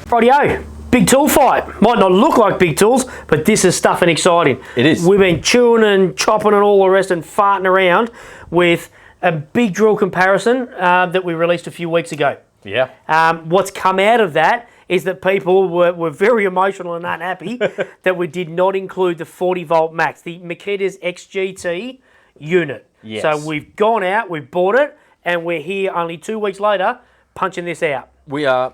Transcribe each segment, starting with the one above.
Rightio, big tool fight. Might not look like big tools, but this is stuff and exciting. It is. We've been chewing and chopping and all the rest and farting around with a big drill comparison that we released a few weeks ago. Yeah. What's come out of that is that people were very emotional and unhappy that we did not include the 40 volt max, the Makita's XGT unit. Yes. So we've gone out, we've bought it, and we're here only 2 weeks later punching this out. We are.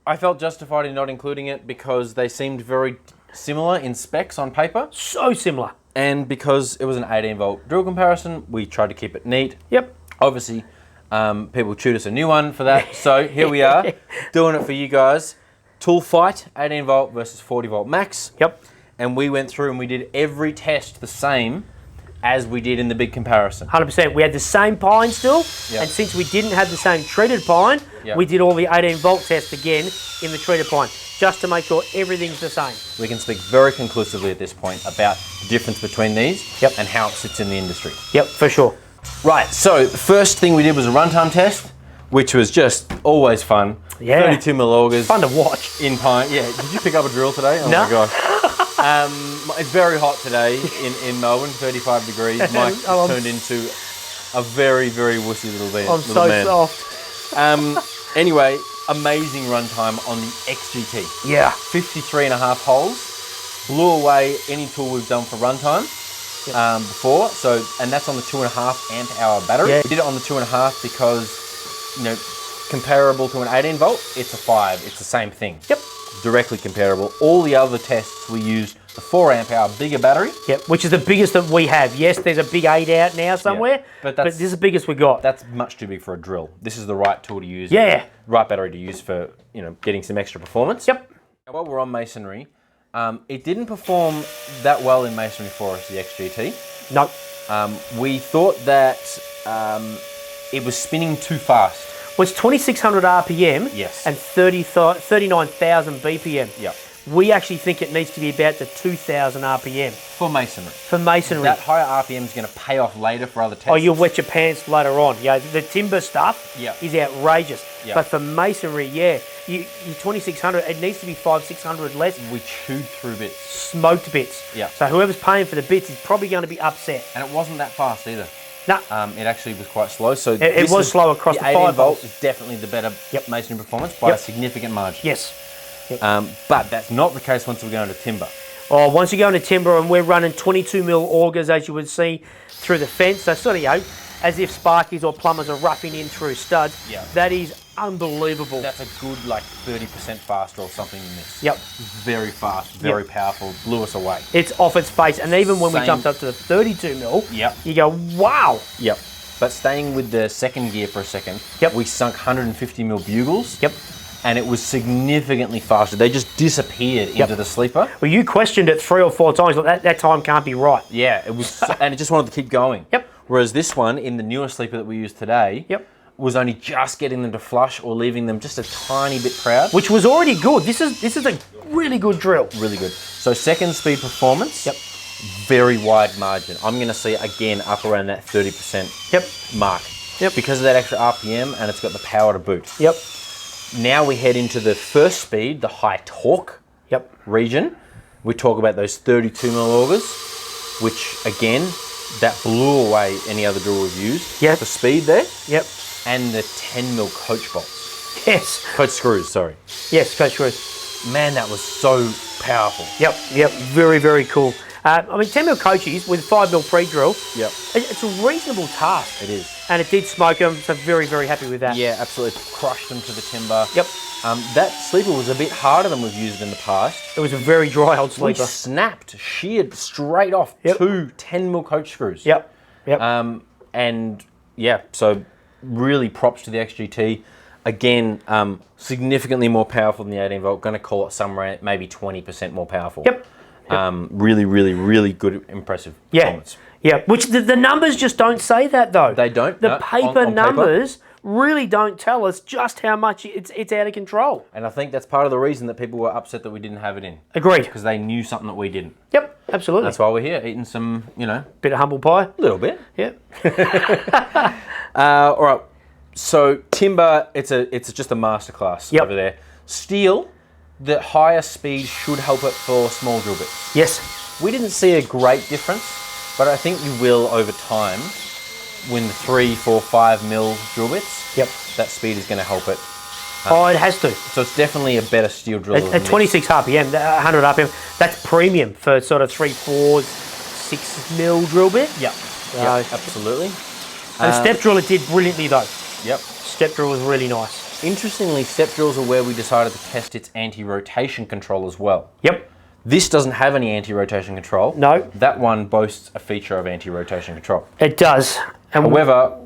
I felt justified in not including it because they seemed very similar in specs on paper. So similar. And because it was an 18 volt drill comparison, we tried to keep it neat. Yep. Obviously, people chewed us a new one for that. So here we are, doing it for you guys. Tool fight, 18 volt versus 40 volt max. Yep. And we went through and we did every test the same as we did in the big comparison. 100%. We had the same pine still, Yep. and since we didn't have the same treated pine, Yep. we did all the 18 volt test again in the treated pine, just to make sure everything's the same. We can speak very conclusively at this point about the difference between these Yep. and how it sits in the industry. Yep, for sure. Right, so the first thing we did was a runtime test, which was just always fun. Yeah. 32 mil augers. Fun to watch. In pine. Yeah, did you pick up a drill today? Oh No. my gosh. It's very hot today in Melbourne, 35 degrees. Mike Oh, turned into a very, very wussy little man. I'm so soft. Anyway, amazing runtime on the XGT. Yeah. 53 and a half holes. Blew away any tool we've done for runtime before. So, and that's on the 2.5 amp hour battery. Yeah. We did it on the 2.5 because, you know, comparable to an 18 volt, it's a 5. It's the same thing. Yep. Directly comparable. All the other tests we used the 4 amp hour bigger battery. Yep, which is the biggest that we have. Yes, there's a big 8 out now somewhere, but but this is the biggest we got. That's much too big for a drill. This is the right tool to use. Yeah. Right battery to use for, you know, getting some extra performance. Yep. While we're on Masonry, it didn't perform that well in Masonry for us, the XGT. Nope. We thought that it was spinning too fast. Well, it's 2,600 RPM Yes. and 39,000 BPM. Yeah. We actually think it needs to be about the 2,000 RPM. For Masonry. For Masonry. That higher RPM is going to pay off later for other tests. Oh, you'll wet your pants later on. Yeah, the timber stuff Yeah. is outrageous. Yeah. But for Masonry, yeah, you 2,600, it needs to be 500-600 less. We chewed through bits. Smoked bits. Yeah. So whoever's paying for the bits is probably going to be upset. And it wasn't that fast either. No. It actually was quite slow. So It was slow across the 18 5 volt volts. is definitely the better Yep. Masonry performance by a Yep. significant margin. Yes. But that's not the case once we go into timber. Oh, once you go into timber and we're running 22 mil augers, as you would see through the fence, so sort of, you know, as if sparkies or plumbers are roughing in through studs. Yeah. That is unbelievable. That's a good, like, 30% faster or something in this. Yep. Very fast, very powerful, blew us away. It's off its face. And even when we Same. jumped up to the 32 mil, Yep. you go, wow. Yep. But staying with the second gear for a second, Yep. we sunk 150 mil bugles. Yep. And it was significantly faster. They just disappeared into the sleeper. Well, you questioned it 3 or 4 times. Like, that time can't be right. Yeah, it was, and it just wanted to keep going. Yep. Whereas this one, in the newer sleeper that we use today, Yep. was only just getting them to flush or leaving them just a tiny bit proud. Which was already good. This is a really good drill. Really good. So second speed performance, Yep. very wide margin. I'm going to see again up around that 30% Yep. mark. Yep. Because of that extra RPM and it's got the power to boot. Yep. Now we head into the first speed, the high torque Yep. region. We talk about those 32 mil augers, which again, that blew away any other drill we've used. Yep. The speed there. Yep. And the 10 mil coach bolts. Yes. Coach screws, sorry. Yes, Coach Ruth. Man, that was so powerful. Yep. Yep. Very, very cool. I mean, 10 mil coaches with 5 mil pre-drill. Yep. It's a reasonable task. It is. And it did smoke them, so very, very happy with that. Yeah, absolutely. Crushed them to the timber. Yep. That sleeper was a bit harder than we've used in the past. It was a very dry old We sleeper. snapped, sheared straight off Yep. 2 10 mil coach screws. Yep. Yep. And yeah, so really props to the XGT. Again, significantly more powerful than the 18 volt. Going to call it somewhere maybe 20% more powerful. Yep. Really, really, really good, impressive performance. Yeah. Which the numbers just don't say that though. They don't. The no, paper on numbers really don't tell us just how much it's out of control. And I think that's part of the reason that people were upset that we didn't have it in. Agreed. Because they knew something that we didn't. Yep. Absolutely. That's why we're here, eating some, you know, Bit of humble pie. a little bit. Yep. All right. So timber, it's just a masterclass Yep. over there. Steel, the higher speed should help it for small drill bits. Yes. We didn't see a great difference, but I think you will over time when the 3, 4, 5 mil drill bits. Yep. That speed is going to help it. Oh, it has to. So it's definitely a better steel drill. At 26 RPM, 100 RPM, that's premium for sort of 3, 4, 6 mil drill bit. Yep. Yeah, absolutely. And step drill, it did brilliantly though. Yep. Step drill was really nice. Interestingly, step drills are where we decided to test its anti-rotation control as well. Yep. This doesn't have any anti-rotation control. No. That one boasts a feature of anti-rotation control. It does. And however,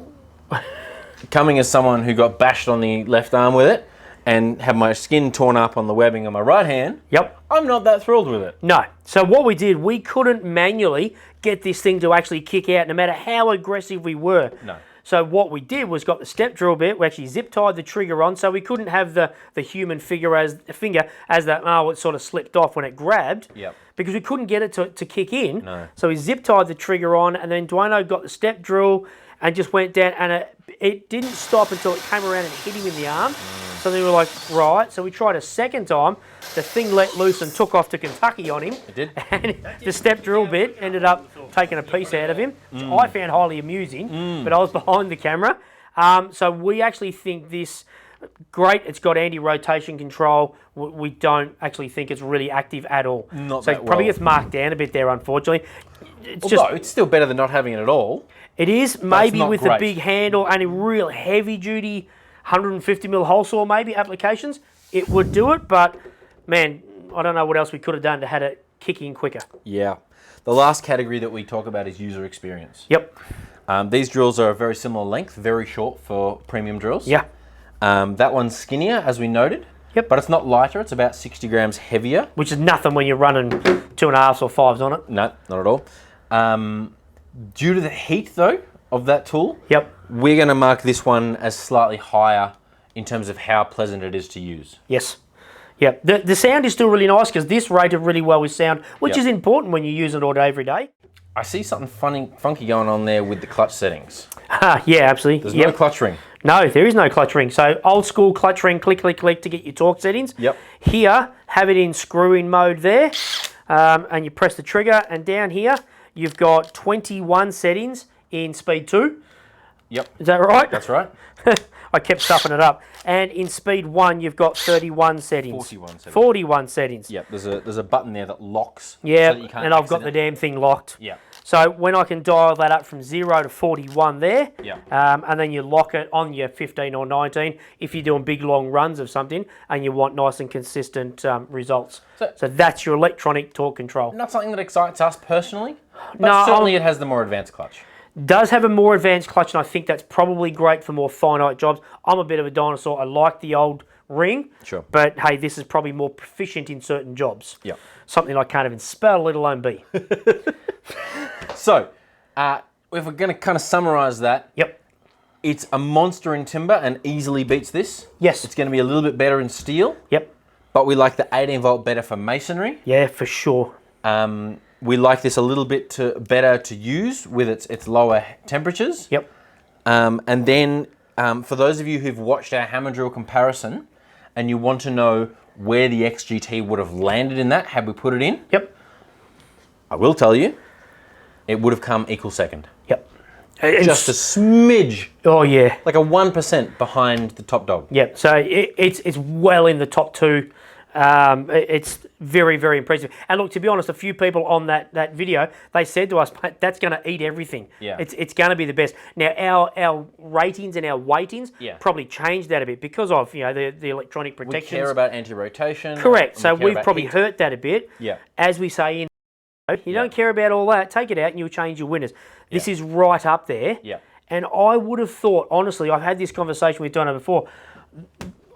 coming as someone who got bashed on the left arm with it and had my skin torn up on the webbing on my right hand, yep, I'm not that thrilled with it. No. So what we did, we couldn't manually get this thing to actually kick out no matter how aggressive we were. No. So what we did was got the step drill bit, we actually zip tied the trigger on, so we couldn't have the human finger as it sort of slipped off when it grabbed. Yep. Because we couldn't get it to kick in. No. So we zip tied the trigger on, and then Dwayno got the step drill and just went down, and it didn't stop until it came around and hit him in the arm. So then we were like, right. So we tried a second time. The thing let loose and took off to Kentucky on him. It did. And the step drill bit ended up taking a piece out of him, which I found highly amusing, but I was behind the camera. So we actually think this, great, it's got anti-rotation control. We don't actually think it's really active at all. Not so that it probably well. gets marked down a bit there, unfortunately. It's still better than not having it at all. It is, maybe with great. the big handle and a real heavy-duty 150mm hole saw maybe applications, it would do it, but man, I don't know what else we could have done to have it kick in quicker. Yeah. The last category that we talk about is user experience. Yep. These drills are a very similar length, very short for premium drills. Yeah. That one's skinnier, as we noted. Yep. But it's not lighter, it's about 60 grams heavier. Which is nothing when you're running 2.5s or 5s on it. No, not at all. Due to the heat, though, of that tool, Yep. we're going to mark this one as slightly higher in terms of how pleasant it is to use. Yes. Yep. The sound is still really nice because this rated really well with sound, which is important when you use it all day, every day. I see something funky going on there with the clutch settings. Yeah, absolutely. There's no clutch ring. No, there is no clutch ring. So old school clutch ring, click, click, click to get your torque settings. Yep. Here, have it in screw-in mode there, and you press the trigger, and down here, you've got 21 settings in speed 2. Yep. Is that right? That's right. I kept stuffing it up. And in speed 1, you've got 31 settings. 41 settings. 41 settings. Yep, there's a button there that locks. Yeah, so that you can't and I've got the damn thing locked. Yeah. So when I can dial that up from 0 to 41 there, Yeah. and then you lock it on your 15 or 19 if you're doing big long runs of something and you want nice and consistent results. So that's your electronic torque control. Not something that excites us personally, but No, certainly it has the more advanced clutch. Does have a more advanced clutch, and I think that's probably great for more finite jobs. I'm a bit of a dinosaur. I like the old ring, Sure. but hey, this is probably more proficient in certain jobs. Yeah. Something I can't even spell, let alone be. So, if we're going to kind of summarize that, Yep. it's a monster in timber and easily beats this. Yes. It's going to be a little bit better in steel, Yep. but we like the 18 volt better for masonry. Yeah, for sure. We like this a little bit better to use with its lower temperatures. Yep. And then for those of you who've watched our hammer drill comparison and you want to know where the XGT would have landed in that had we put it in, Yep. I will tell you, it would have come equal second. Yep. Just a smidge, Oh yeah. like a 1% behind the top dog. Yep. So it's well in the top 2. It's very, very impressive. And look, to be honest, a few people on that video, they said to us, that's going to eat everything. Yeah. It's going to be the best. Now, our ratings and our weightings probably changed that a bit because of, the electronic We protections. care about anti-rotation. Correct. and So we care we've about probably heat. hurt that a bit. Yeah. As we say you don't care about all that, take it out and you'll change your winners. This is right up there. Yeah. And I would have thought, honestly, I've had this conversation with Donna before.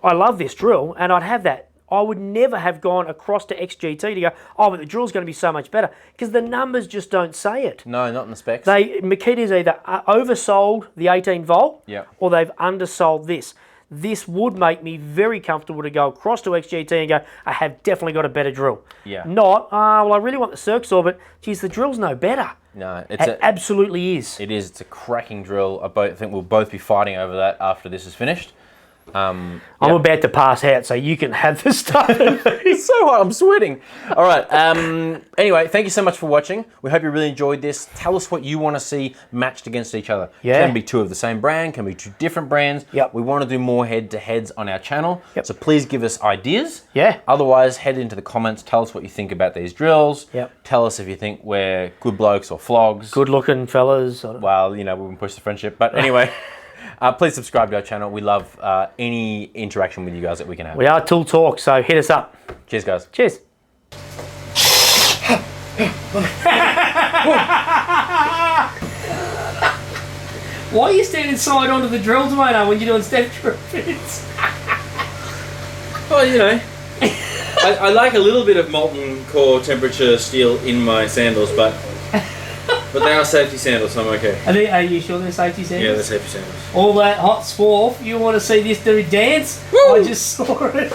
I love this drill, and I'd have that. I would never have gone across to XGT to go, oh, but the drill's going to be so much better, because the numbers just don't say it. No, not in the specs. Makita's either oversold the 18 volt, Yeah. or they've undersold this. This would make me very comfortable to go across to XGT and go, I have definitely got a better drill. Yeah. Not, well, I really want the Cirque Saw, but geez, the drill's no better. No, It absolutely is. It is. It's a cracking drill. I think we'll both be fighting over that after this is finished. I'm about to pass out, so you can have the stuff. It's so hot, I'm sweating. All right. Anyway, thank you so much for watching. We hope you really enjoyed this. Tell us what you want to see matched against each other. Yeah. Can be two of the same brand, can be two different brands. Yep. We want to do more head-to-heads on our channel. Yep. So please give us ideas. Yeah. Otherwise, head into the comments. Tell us what you think about these drills. Yep. Tell us if you think we're good blokes or flogs. Good looking fellas. Well, you know, we wouldn't push the friendship. But anyway, please subscribe to our channel. We love any interaction with you guys that we can have. We are Tool Talk, so hit us up. Cheers, guys. Cheers. Why are you standing side onto the drill, Dwayne, when you're doing step drill bits? Well, you know, I like a little bit of molten core temperature steel in my sandals, but they are safety sandals, so I'm okay. Are you sure they're safety sandals? Yeah, they're safety sandals. All that hot swarf, you want to see this dude dance? Woo! I just saw it.